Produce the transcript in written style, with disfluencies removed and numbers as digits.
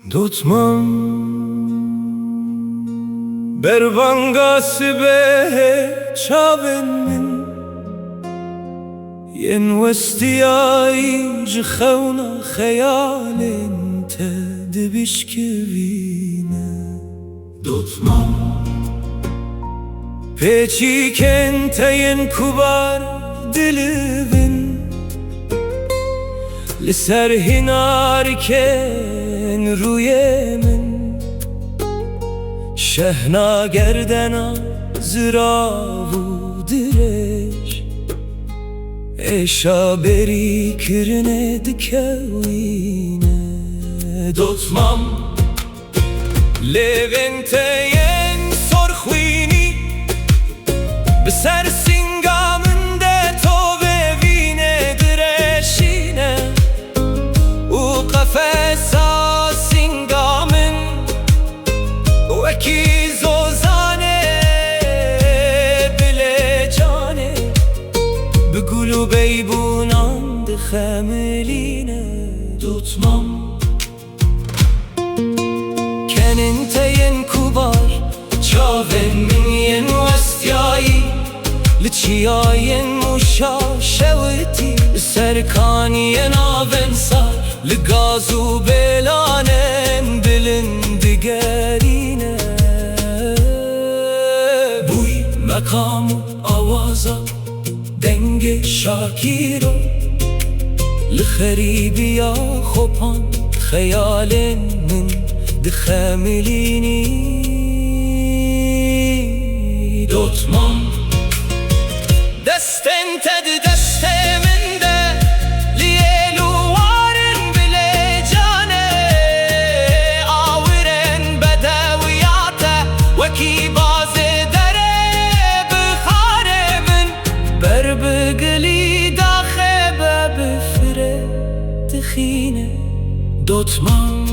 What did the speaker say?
دوتمام بربانگاسی به چاون من ين وستياي جخونا خيال انت دبشكوينا دوتمام پیچی کن تین کوبار دلبن لسر هنار کن روی من شهنا گردنا زراو درش ایشا بری کرنه دکوینه دوتمام لونتین سرخوینی بسر سنگامنده تو ببینه درشینه او قفصا سنگامن وکی زوزانه بله جانه بگولو بیبونان دخملینه دوتمام کننتین کوبار چاون من ين وستیایی لچیاین موشا شوتی سرکانی ناون سار لگازو بلانن بلندگرینه بوی مقام آوازا دنگ شاکیرو لخریبیا خوپان خیال من دخملینی دوتمام دست انت دست من ده لیلو وارن بله جانه آورن بدویاته وکی باز دره بخاره من بر بگلی داخه بفره تخینه دوتمام